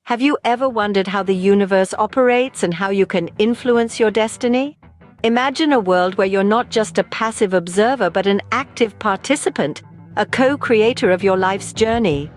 Have you ever wondered how the universe operates and how you can influence your destiny? Imagine a world where you're not just a passive observer but an active participant, a co-creator of your life's journey.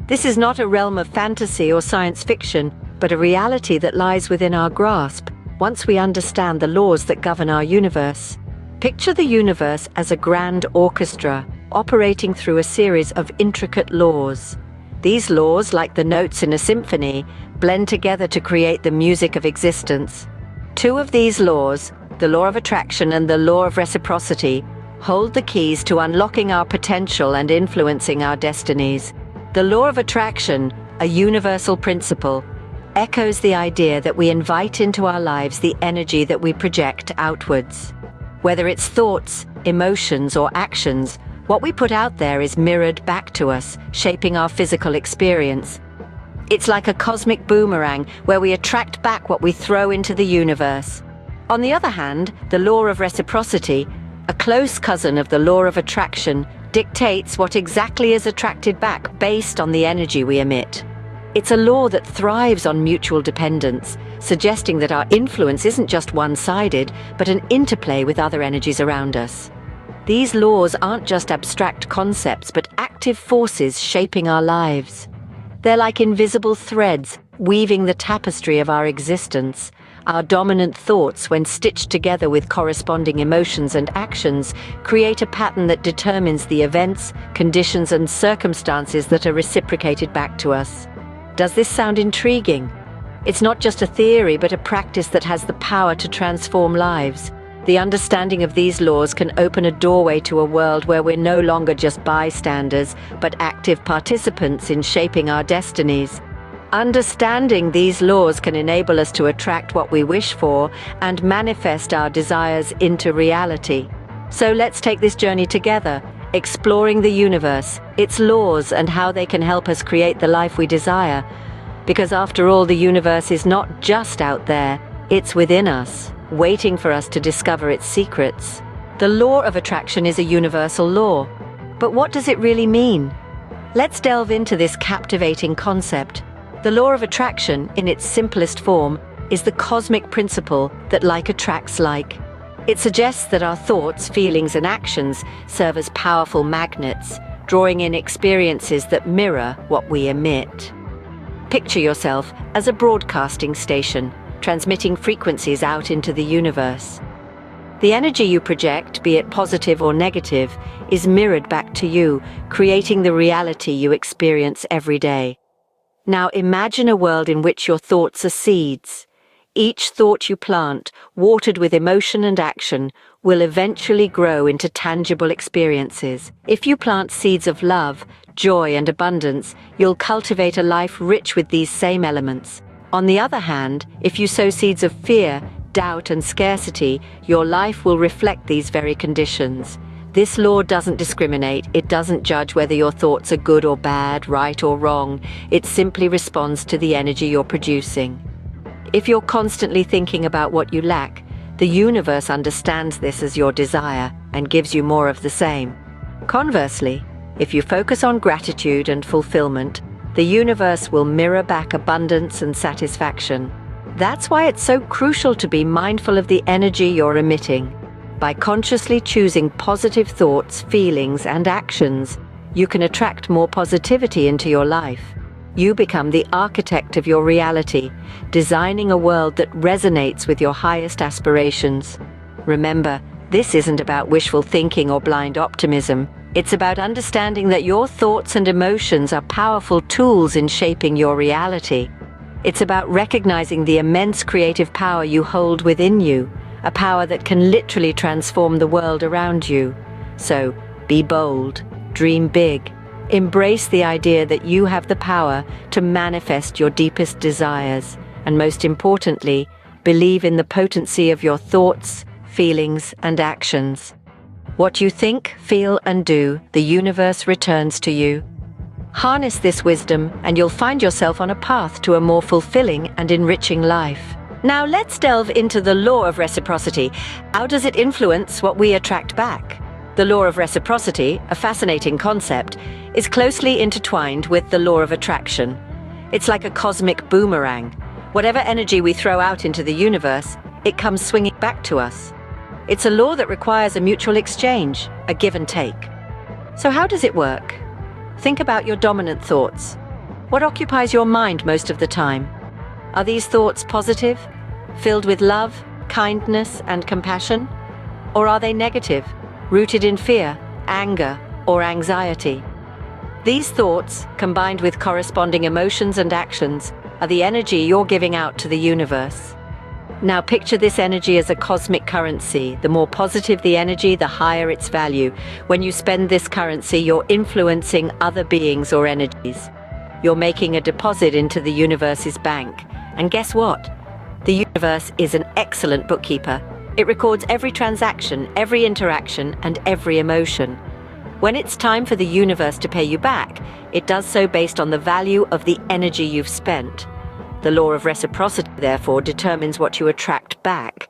This is not a realm of fantasy or science fiction, but a reality that lies within our grasp once we understand the laws that govern our universe. Picture the universe as a grand orchestra operating through a series of intricate laws. These laws, like the notes in a symphony, blend together to create the music of existence. Two of these laws, the law of attraction and the law of reciprocity, hold the keys to unlocking our potential and influencing our destinies. The law of attraction, a universal principle, echoes the idea that we invite into our lives the energy that we project outwards. Whether it's thoughts, emotions, or actions, what we put out there is mirrored back to us, shaping our physical experience. It's like a cosmic boomerang where we attract back what we throw into the universe. On the other hand, the law of reciprocity, a close cousin of the law of attraction, dictates what exactly is attracted back based on the energy we emit. It's a law that thrives on mutual dependence, suggesting that our influence isn't just one-sided, but an interplay with other energies around us. These laws aren't just abstract concepts, but active forces shaping our lives. They're like invisible threads weaving the tapestry of our existence. Our dominant thoughts, when stitched together with corresponding emotions and actions, create a pattern that determines the events, conditions, and circumstances that are reciprocated back to us. Does this sound intriguing? It's not just a theory, but a practice that has the power to transform lives. The understanding of these laws can open a doorway to a world where we're no longer just bystanders, but active participants in shaping our destinies. Understanding these laws can enable us to attract what we wish for and manifest our desires into reality. So let's take this journey together, exploring the universe, its laws, and how they can help us create the life we desire. Because after all, the universe is not just out there, it's within us, waiting for us to discover its secrets. The law of attraction is a universal law. But what does it really mean? Let's delve into this captivating concept. The law of attraction, in its simplest form, is the cosmic principle that like attracts like. It suggests that our thoughts, feelings, and actions serve as powerful magnets, drawing in experiences that mirror what we emit. Picture yourself as a broadcasting station, transmitting frequencies out into the universe. The energy you project, be it positive or negative, is mirrored back to you, creating the reality you experience every day. Now imagine a world in which your thoughts are seeds. Each thought you plant, watered with emotion and action, will eventually grow into tangible experiences. If you plant seeds of love, joy, and abundance, you'll cultivate a life rich with these same elements. On the other hand, if you sow seeds of fear, doubt, and scarcity, your life will reflect these very conditions. This law doesn't discriminate. It doesn't judge whether your thoughts are good or bad, right or wrong. It simply responds to the energy you're producing. If you're constantly thinking about what you lack, the universe understands this as your desire and gives you more of the same. Conversely, if you focus on gratitude and fulfillment, the universe will mirror back abundance and satisfaction. That's why it's so crucial to be mindful of the energy you're emitting. By consciously choosing positive thoughts, feelings, and actions, you can attract more positivity into your life. You become the architect of your reality, designing a world that resonates with your highest aspirations. Remember, this isn't about wishful thinking or blind optimism. It's about understanding that your thoughts and emotions are powerful tools in shaping your reality. It's about recognizing the immense creative power you hold within you, a power that can literally transform the world around you. So, be bold, dream big, embrace the idea that you have the power to manifest your deepest desires, and most importantly, believe in the potency of your thoughts, feelings, and actions. What you think, feel, and do, the universe returns to you. Harness this wisdom, and you'll find yourself on a path to a more fulfilling and enriching life. Now let's delve into the law of reciprocity. How does it influence what we attract back? The law of reciprocity, a fascinating concept, is closely intertwined with the law of attraction. It's like a cosmic boomerang. Whatever energy we throw out into the universe, it comes swinging back to us. It's a law that requires a mutual exchange, a give and take. So how does it work? Think about your dominant thoughts. What occupies your mind most of the time? Are these thoughts positive, filled with love, kindness, and compassion? Or are they negative, rooted in fear, anger, or anxiety? These thoughts, combined with corresponding emotions and actions, are the energy you're giving out to the universe. Now picture this energy as a cosmic currency. The more positive the energy, the higher its value. When you spend this currency, you're influencing other beings or energies. You're making a deposit into the universe's bank. And guess what? The universe is an excellent bookkeeper. It records every transaction, every interaction, and every emotion. When it's time for the universe to pay you back, it does so based on the value of the energy you've spent. The law of reciprocity, therefore, determines what you attract back.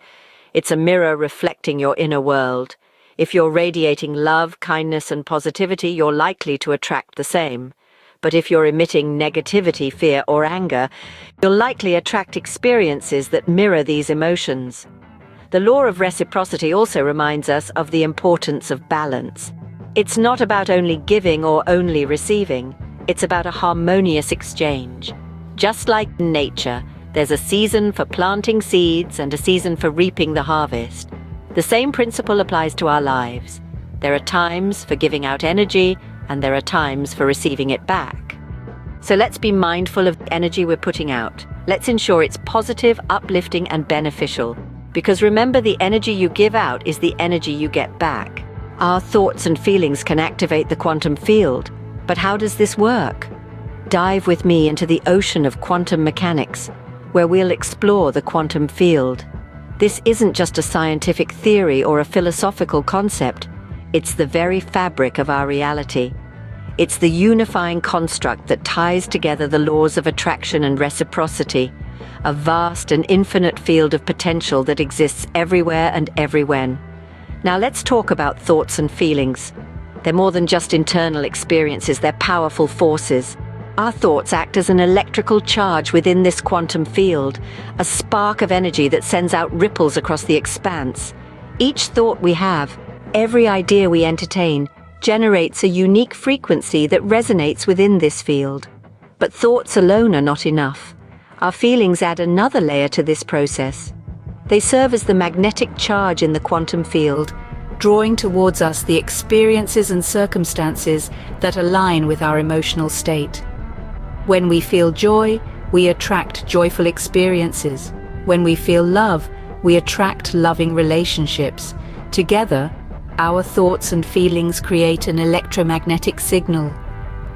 It's a mirror reflecting your inner world. If you're radiating love, kindness, and positivity, you're likely to attract the same. But if you're emitting negativity, fear, or anger, you'll likely attract experiences that mirror these emotions. The law of reciprocity also reminds us of the importance of balance. It's not about only giving or only receiving. It's about a harmonious exchange. Just like in nature, there's a season for planting seeds and a season for reaping the harvest. The same principle applies to our lives. There are times for giving out energy, and there are times for receiving it back. So let's be mindful of the energy we're putting out. Let's ensure it's positive, uplifting, and beneficial. Because remember, the energy you give out is the energy you get back. Our thoughts and feelings can activate the quantum field. But how does this work? Dive with me into the ocean of quantum mechanics, where we'll explore the quantum field. This isn't just a scientific theory or a philosophical concept. It's the very fabric of our reality. It's the unifying construct that ties together the laws of attraction and reciprocity, a vast and infinite field of potential that exists everywhere and everywhen. Now let's talk about thoughts and feelings. They're more than just internal experiences, they're powerful forces. Our thoughts act as an electrical charge within this quantum field, a spark of energy that sends out ripples across the expanse. Each thought we have, every idea we entertain, generates a unique frequency that resonates within this field. But thoughts alone are not enough. Our feelings add another layer to this process. They serve as the magnetic charge in the quantum field, drawing towards us the experiences and circumstances that align with our emotional state. When we feel joy, we attract joyful experiences. When we feel love, we attract loving relationships. Together, our thoughts and feelings create an electromagnetic signal.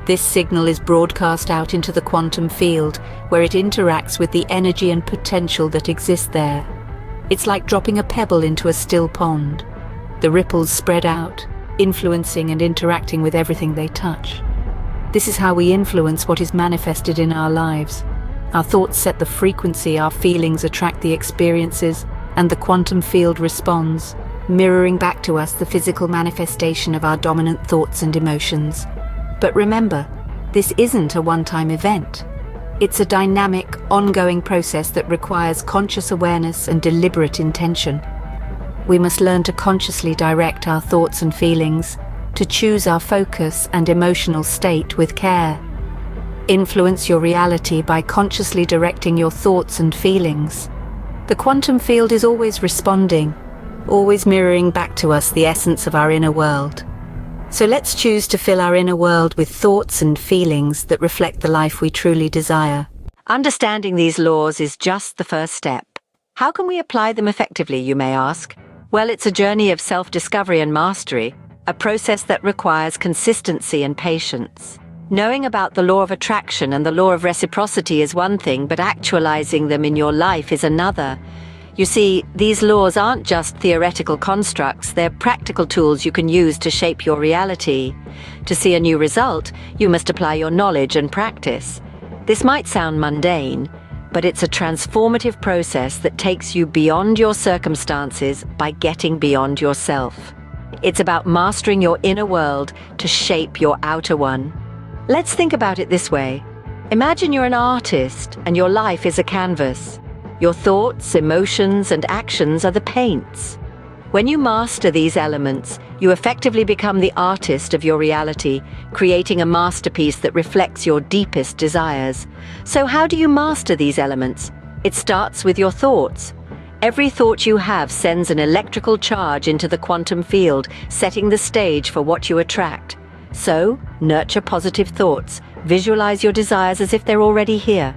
This signal is broadcast out into the quantum field, where it interacts with the energy and potential that exists there. It's like dropping a pebble into a still pond. The ripples spread out, influencing and interacting with everything they touch. This is how we influence what is manifested in our lives. Our thoughts set the frequency, our feelings attract the experiences, and the quantum field responds, mirroring back to us the physical manifestation of our dominant thoughts and emotions. But remember, this isn't a one-time event. It's a dynamic, ongoing process that requires conscious awareness and deliberate intention. We must learn to consciously direct our thoughts and feelings, to choose our focus and emotional state with care. Influence your reality by consciously directing your thoughts and feelings. The quantum field is always responding, always mirroring back to us the essence of our inner world. So let's choose to fill our inner world with thoughts and feelings that reflect the life we truly desire. Understanding these laws is just the first step. How can we apply them effectively, you may ask? Well, it's a journey of self-discovery and mastery, a process that requires consistency and patience. Knowing about the law of attraction and the law of reciprocity is one thing, but actualizing them in your life is another. You see, these laws aren't just theoretical constructs, they're practical tools you can use to shape your reality. To see a new result, you must apply your knowledge and practice. This might sound mundane, but it's a transformative process that takes you beyond your circumstances by getting beyond yourself. It's about mastering your inner world to shape your outer one. Let's think about it this way. Imagine you're an artist and your life is a canvas. Your thoughts, emotions, and actions are the paints. When you master these elements, you effectively become the artist of your reality, creating a masterpiece that reflects your deepest desires. So how do you master these elements? It starts with your thoughts. Every thought you have sends an electrical charge into the quantum field, setting the stage for what you attract. So, nurture positive thoughts. Visualize your desires as if they're already here.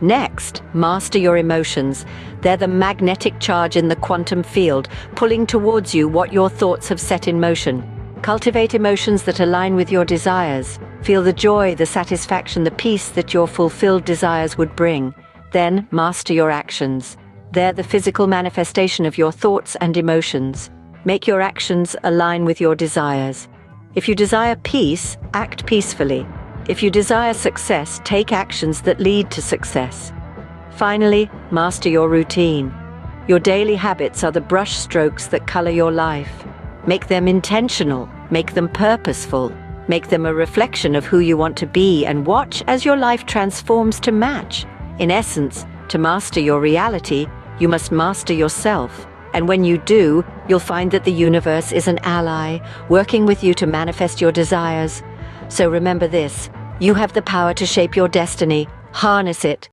Next, master your emotions. They're the magnetic charge in the quantum field, pulling towards you what your thoughts have set in motion. Cultivate emotions that align with your desires. Feel the joy, the satisfaction, the peace that your fulfilled desires would bring. Then, master your actions. They're the physical manifestation of your thoughts and emotions. Make your actions align with your desires. If you desire peace, act peacefully. If you desire success, take actions that lead to success. Finally, master your routine. Your daily habits are the brush strokes that color your life. Make them intentional, make them purposeful, make them a reflection of who you want to be, and watch as your life transforms to match. In essence, to master your reality, you must master yourself. And when you do, you'll find that the universe is an ally, working with you to manifest your desires. So remember this, you have the power to shape your destiny. Harness it.